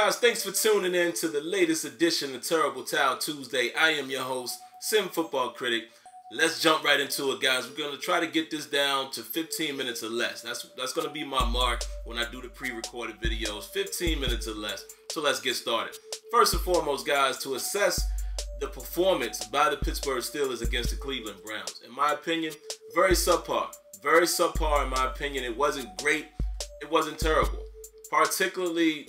guys, thanks for tuning in to the latest edition of Terrible Towel Tuesday. I am your host, SimFBallCritic. Let's jump right into it, guys. We're going to try to get this down to 15 minutes or less. That's going to be my mark when I do the pre-recorded videos, 15 minutes or less. So let's get started. First and foremost, guys, to assess the performance by the Pittsburgh Steelers against the Cleveland Browns. In my opinion, very subpar. Very subpar in my opinion. It wasn't great. It wasn't terrible. Particularly,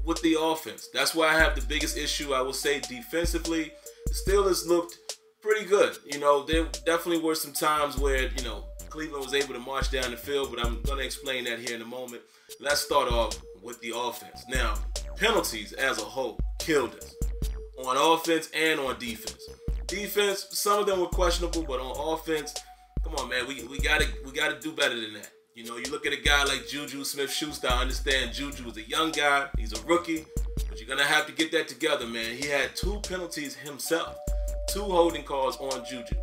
with the offense. That's why I have the biggest issue, I will say, defensively. The Steelers looked pretty good. There definitely were some times where, Cleveland was able to march down the field, but I'm going to explain that here in a moment. Let's start off with the offense. Now, penalties as a whole killed us on offense and on defense. Defense, some of them were questionable, but on offense, come on, man, we gotta do better than that. You look at a guy like Juju Smith-Schuster. I understand Juju is a young guy. He's a rookie. But you're going to have to get that together, man. He had 2 penalties himself. 2 holding calls on Juju.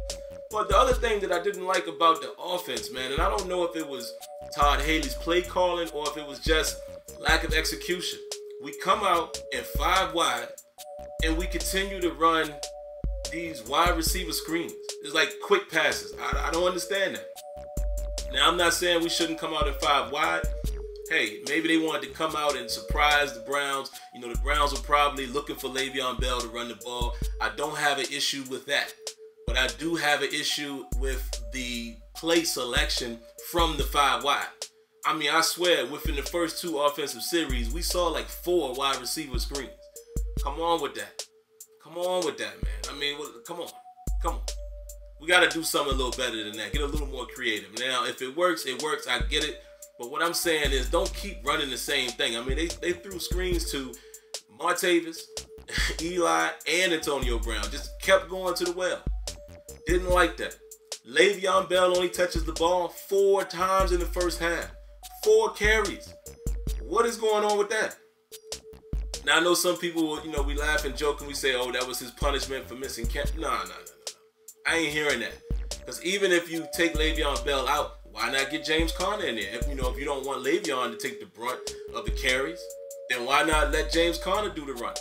But the other thing that I didn't like about the offense, man, and I don't know if it was Todd Haley's play calling or if it was just lack of execution. We come out in 5 wide, and we continue to run these wide receiver screens. It's like quick passes. I don't understand that. Now, I'm not saying we shouldn't come out in 5 wide. Hey, maybe they wanted to come out and surprise the Browns. The Browns were probably looking for Le'Veon Bell to run the ball. I don't have an issue with that. But I do have an issue with the play selection from the 5 wide. I mean, I swear, within the first 2 offensive series, we saw like 4 wide receiver screens. Come on with that. Come on with that, man. I mean, come on. Come on. We got to do something a little better than that. Get a little more creative. Now, if it works, it works. I get it. But what I'm saying is don't keep running the same thing. I mean, they threw screens to Martavis, Eli, and Antonio Brown. Just kept going to the well. Didn't like that. Le'Veon Bell only touches the ball 4 times in the first half. 4 carries. What is going on with that? Now, I know some people, we laugh and joke and we say, oh, that was his punishment for missing camp. No. I ain't hearing that. Because even if you take Le'Veon Bell out, why not get James Conner in there? If you don't want Le'Veon to take the brunt of the carries, then why not let James Conner do the run?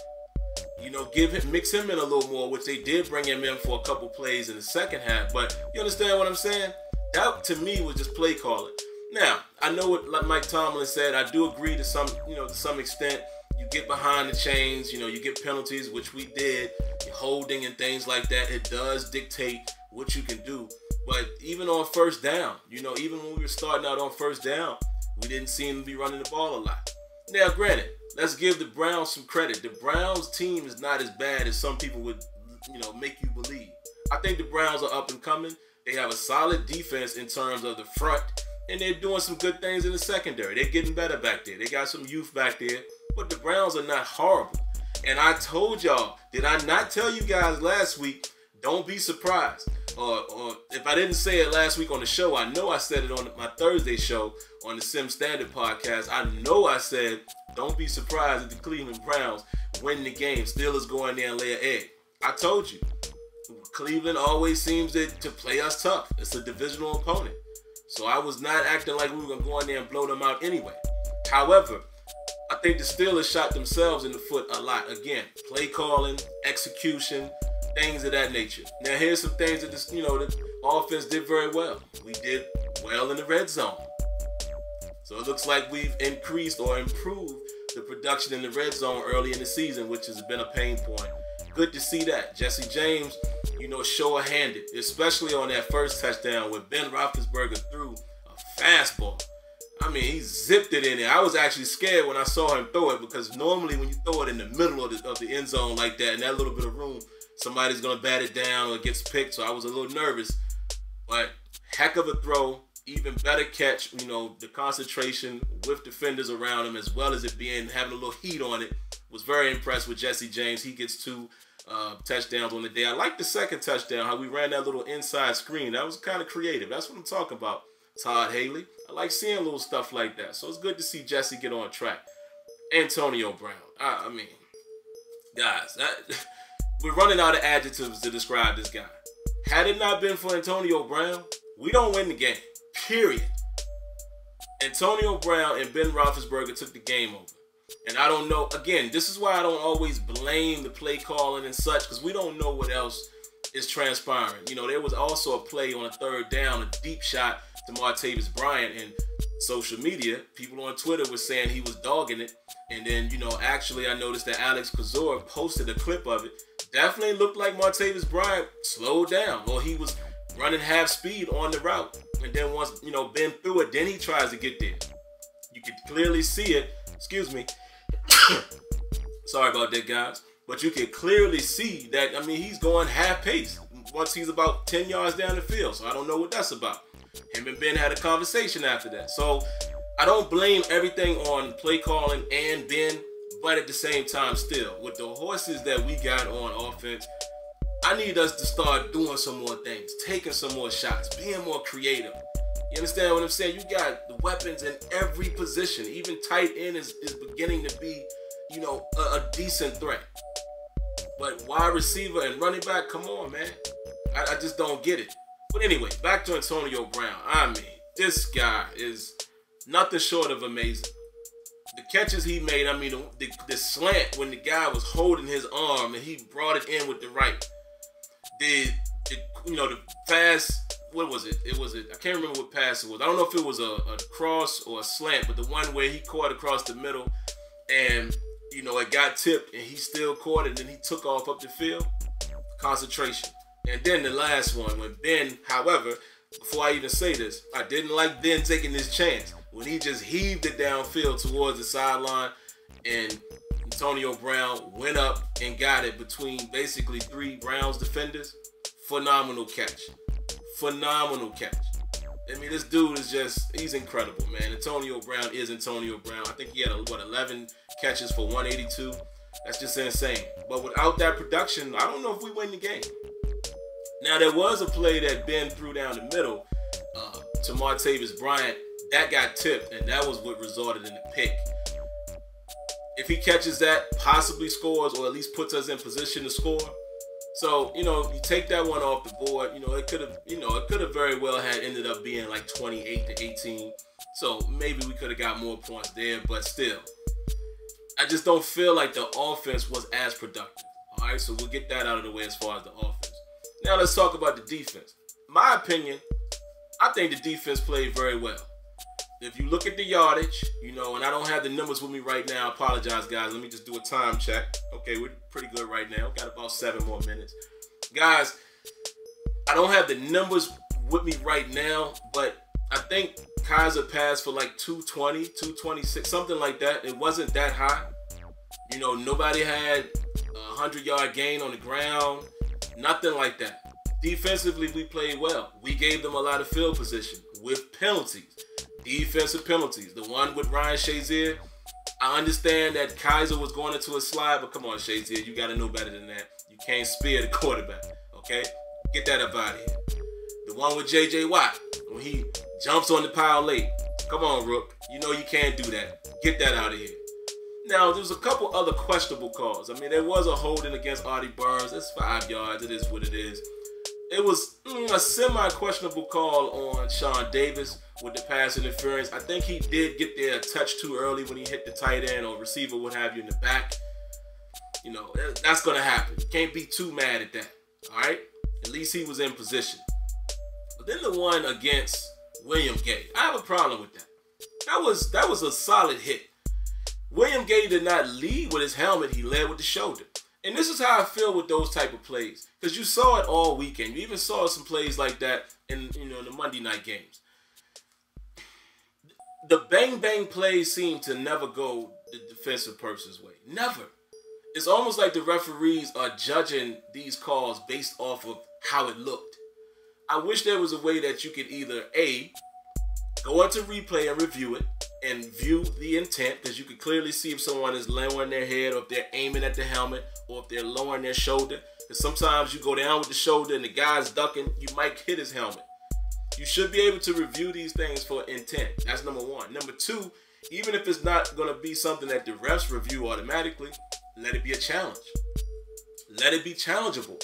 Mix him in a little more, which they did bring him in for a couple plays in the second half. But you understand what I'm saying? That to me was just play calling. Now, I know what like Mike Tomlin said. I do agree to some extent. You get behind the chains, you get penalties, which we did, holding and things like that. It does dictate what you can do. But even on first down, even when we were starting out on first down, we didn't seem to be running the ball a lot. Now, granted, let's give the Browns some credit. The Browns team is not as bad as some people would, make you believe. I think the Browns are up and coming. They have a solid defense in terms of the front, and they're doing some good things in the secondary. They're getting better back there. They got some youth back there. But the Browns are not horrible. And I told y'all, did I not tell you guys last week, don't be surprised. Or if I didn't say it last week on the show, I know I said it on my Thursday show on the Sim Standard podcast. I know I said, don't be surprised if the Cleveland Browns win the game. Steelers go in there and lay an egg. I told you. Cleveland always seems to play us tough. It's a divisional opponent. So I was not acting like we were going to go in there and blow them out anyway. However, I think the Steelers shot themselves in the foot a lot. Again, play calling, execution, things of that nature. Now, here's some things that the offense did very well. We did well in the red zone. So it looks like we've increased or improved the production in the red zone early in the season, which has been a pain point. Good to see that. Jesse James, show-handed, especially on that first touchdown when Ben Roethlisberger threw a fastball. I mean, he zipped it in there. I was actually scared when I saw him throw it because normally when you throw it in the middle of the end zone like that, in that little bit of room, somebody's going to bat it down or it gets picked. So I was a little nervous. But heck of a throw, even better catch. The concentration with defenders around him as well as it having a little heat on it. Was very impressed with Jesse James. He gets 2 touchdowns on the day. I like the second touchdown, how we ran that little inside screen. That was kind of creative. That's what I'm talking about. Todd Haley. I like seeing little stuff like that. So it's good to see Jesse get on track. Antonio Brown. I mean, guys, we're running out of adjectives to describe this guy. Had it not been for Antonio Brown, we don't win the game. Period. Antonio Brown and Ben Roethlisberger took the game over. And I don't know, again, this is why I don't always blame the play calling and such, because we don't know what else is transpiring. You know, there was also a play on a third down, a deep shot to Martavis Bryant, and social media, people on Twitter were saying he was dogging it. And then, you know, actually I noticed that Alex Kozor posted a clip of it. Definitely looked like Martavis Bryant slowed down, or he was running half speed on the route. And then once, you know, Ben threw it, then he tries to get there. You could clearly see it. Excuse me. Sorry about that, guys. But you can clearly see that, I mean, he's going half pace once he's about 10 yards down the field. So I don't know what that's about. Him and Ben had a conversation after that. So I don't blame everything on play calling and Ben, but at the same time still, with the horses that we got on offense, I need us to start doing some more things, taking some more shots, being more creative. You understand what I'm saying? You got the weapons in every position. Even tight end is beginning to be, you know, a decent threat. But wide receiver and running back, come on, man. I just don't get it. But anyway, back to Antonio Brown. I mean, this guy is nothing short of amazing. The catches he made, I mean, the slant when the guy was holding his arm and he brought it in with the right. The fast, what was it? I can't remember what pass it was. I don't know if it was a cross or a slant, but the one where he caught across the middle and, you know, it got tipped and he still caught it and then he took off up the field. Concentration. And then the last one when Ben, however, before I even say this, I didn't like Ben taking this chance. When he just heaved it downfield towards the sideline and Antonio Brown went up and got it between basically 3 Browns defenders. Phenomenal catch. Phenomenal catch. I mean, this dude is just, he's incredible, man. Antonio Brown is Antonio Brown. I think he had, 11 catches for 182. That's just insane. But without that production, I don't know if we win the game. Now, there was a play that Ben threw down the middle to Martavis Bryant. That got tipped, and that was what resulted in the pick. If he catches that, possibly scores, or at least puts us in position to score. So, you know, you take that one off the board, you know, it could have very well had ended up being like 28-18. So maybe we could have got more points there, but still, I just don't feel like the offense was as productive. All right, so we'll get that out of the way as far as the offense. Now let's talk about the defense. My opinion, I think the defense played very well. If you look at the yardage, you know, and I don't have the numbers with me right now. I apologize, guys. Let me just do a time check. Okay, we're pretty good right now. Got about 7 more minutes. Guys, I don't have the numbers with me right now, but I think Kaiser passed for like 220, 226, something like that. It wasn't that high. You know, nobody had a 100-yard gain on the ground. Nothing like that. Defensively, we played well. We gave them a lot of field position with penalties. Defensive penalties. The one with Ryan Shazier, I understand that Kaiser was going into a slide, but come on, Shazier, you got to know better than that. You can't spear the quarterback, okay? Get that up out of here. The one with J.J. Watt, when he jumps on the pile late. Come on, Rook. You know you can't do that. Get that out of here. Now, there's a couple other questionable calls. I mean, there was a holding against Artie Burns. That's 5 yards. It is what it is. It was a semi-questionable call on Sean Davis with the pass interference. I think he did get there a touch too early when he hit the tight end or receiver, what have you, in the back. You know, that's going to happen. You can't be too mad at that, all right? At least he was in position. But then the one against William Gay, I have a problem with that. That was a solid hit. William Gay did not lead with his helmet. He led with the shoulder. And this is how I feel with those type of plays. Because you saw it all weekend. You even saw some plays like that in, you know, the Monday night games. The bang-bang plays seem to never go the defensive person's way. Never. It's almost like the referees are judging these calls based off of how it looked. I wish there was a way that you could either, A, go into replay and review it, and view the intent, because you can clearly see if someone is lowering their head or if they're aiming at the helmet or if they're lowering their shoulder. Because sometimes you go down with the shoulder and the guy's ducking, you might hit his helmet. You should be able to review these things for intent. That's number one. Number two, even if it's not going to be something that the refs review automatically, let it be a challenge. Let it be challengeable.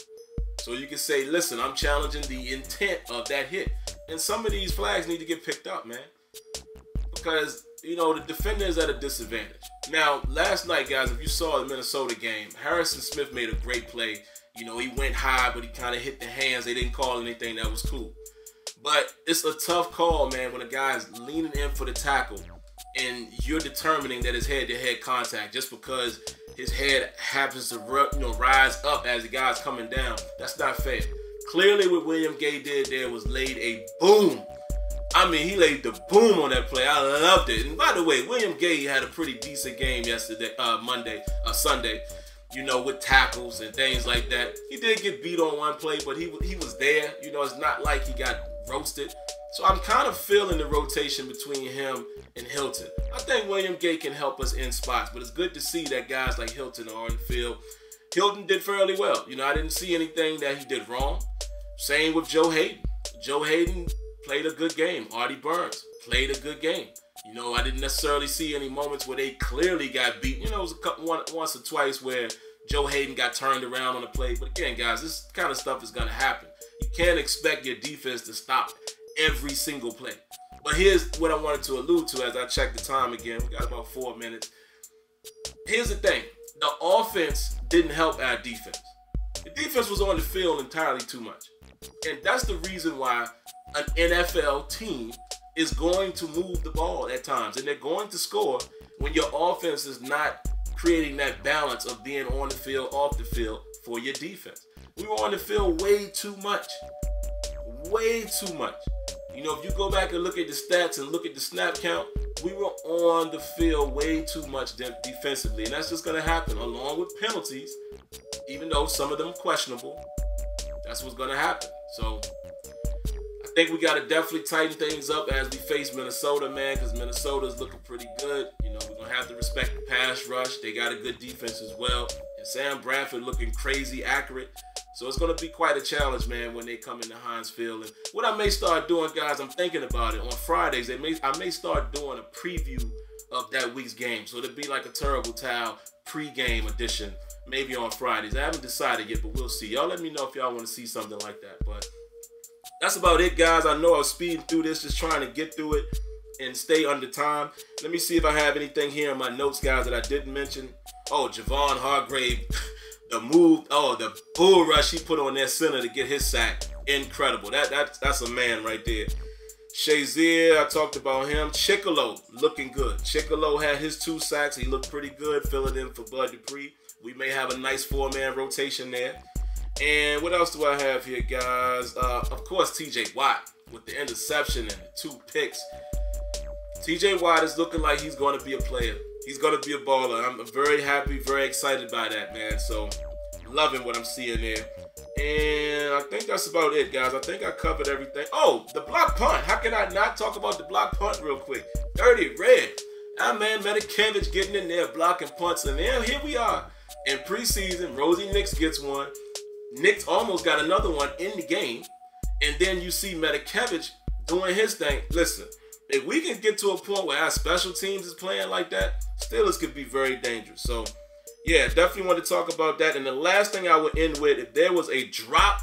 So you can say, listen, I'm challenging the intent of that hit. And some of these flags need to get picked up, man. Because, you know, the defender is at a disadvantage. Now, last night, guys, if you saw the Minnesota game, Harrison Smith made a great play. You know, he went high, but he kind of hit the hands. They didn't call anything. That was cool. But it's a tough call, man, when a guy's leaning in for the tackle and you're determining that it's head-to-head contact just because his head happens to rise up as the guy's coming down. That's not fair. Clearly what William Gay did there was laid a boom. I mean, he laid the boom on that play. I loved it. And by the way, William Gay had a pretty decent game yesterday, Sunday, you know, with tackles and things like that. He did get beat on one play, but he was there. You know, it's not like he got roasted. So I'm kind of feeling the rotation between him and Hilton. I think William Gay can help us in spots, but it's good to see that guys like Hilton are on the field. Hilton did fairly well. You know, I didn't see anything that he did wrong. Same with Joe Hayden. Joe Hayden played a good game. Artie Burns played a good game. You know, I didn't necessarily see any moments where they clearly got beat. You know, it was once or twice where Joe Hayden got turned around on the play. But again, guys, this kind of stuff is going to happen. You can't expect your defense to stop every single play. But here's what I wanted to allude to as I check the time again. We got about 4 minutes. Here's the thing. The offense didn't help our defense. The defense was on the field entirely too much. And that's the reason why an NFL team is going to move the ball at times. And they're going to score when your offense is not creating that balance of being on the field, off the field for your defense. We were on the field way too much. Way too much. You know, if you go back and look at the stats and look at the snap count, we were on the field way too much defensively. And that's just going to happen along with penalties, even though some of them are questionable. That's what's going to happen. So I think we got to definitely tighten things up as we face Minnesota, man, because Minnesota's looking pretty good. You know, we're going to have to respect the pass rush. They got a good defense as well. And Sam Bradford looking crazy accurate. So it's going to be quite a challenge, man, when they come into Heinz Field. And what I may start doing, guys, I'm thinking about it. On Fridays, I may start doing a preview of that week's game. So it'll be like a Terrible Towel pregame edition, maybe on Fridays. I haven't decided yet, but we'll see. Y'all let me know if y'all want to see something like that. But that's about it, guys. I know I was speeding through this, just trying to get through it and stay under time. Let me see if I have anything here in my notes, guys, that I didn't mention. Oh, Javon Hargrave. The bull rush he put on that center to get his sack. Incredible. That's a man right there. Shazier, I talked about him. Chicolo, looking good. Chicolo had his 2 sacks. He looked pretty good, filling in for Bud Dupree. We may have a nice 4-man rotation there. And what else do I have here, guys? Of course, TJ Watt with the interception and the 2 picks. TJ Watt is looking like he's going to be a player. He's going to be a baller. I'm very happy, very excited by that, man. So, loving what I'm seeing there. And I think that's about it, guys. I think I covered everything. Oh, the block punt. How can I not talk about the block punt real quick? Dirty Red. Our man Metakevich getting in there, blocking punts. And then here we are. In preseason, Rosie Nix gets one. Nix almost got another one in the game. And then you see Metakevich doing his thing. Listen, if we can get to a point where our special teams is playing like that, Steelers could be very dangerous. So, yeah, definitely want to talk about that. And the last thing I would end with, if there was a drop,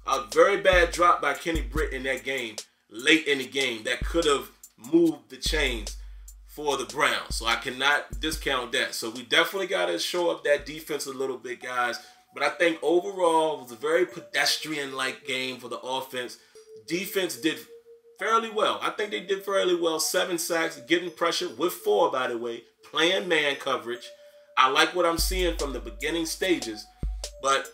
a very bad drop by Kenny Britt in that game, late in the game, that could have moved the chains for the Browns. So I cannot discount that. So we definitely got to show up that defense a little bit, guys. But I think overall, it was a very pedestrian-like game for the offense. Defense did fairly well. I think they did fairly well. 7 sacks, getting pressure with 4, by the way, playing man coverage. I like what I'm seeing from the beginning stages, but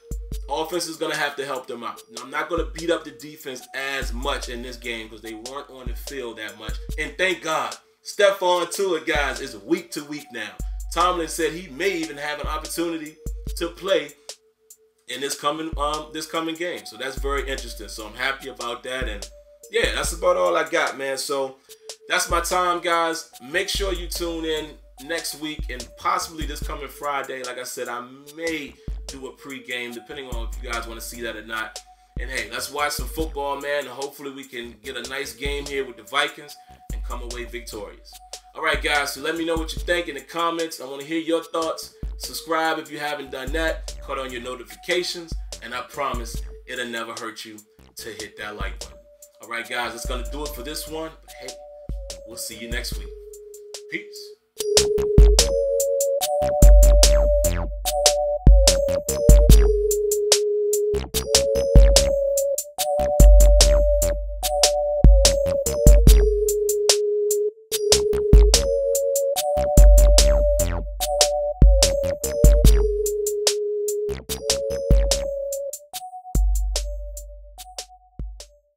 offense is going to have to help them out. Now, I'm not going to beat up the defense as much in this game because they weren't on the field that much. And thank God, Stephon Tuitt, guys, is week to week now. Tomlin said he may even have an opportunity to play in this coming game. So that's very interesting. So I'm happy about that. And yeah, that's about all I got, man. So that's my time, guys. Make sure you tune in next week and possibly this coming Friday. Like I said, I may do a pregame depending on if you guys want to see that or not. And hey, let's watch some football, man. And hopefully we can get a nice game here with the Vikings and come away victorious. All right, guys. So let me know what you think in the comments. I want to hear your thoughts. Subscribe if you haven't done that. Cut on your notifications. And I promise it'll never hurt you to hit that like button. All right, guys. That's going to do it for this one. But hey, we'll see you next week. Peace.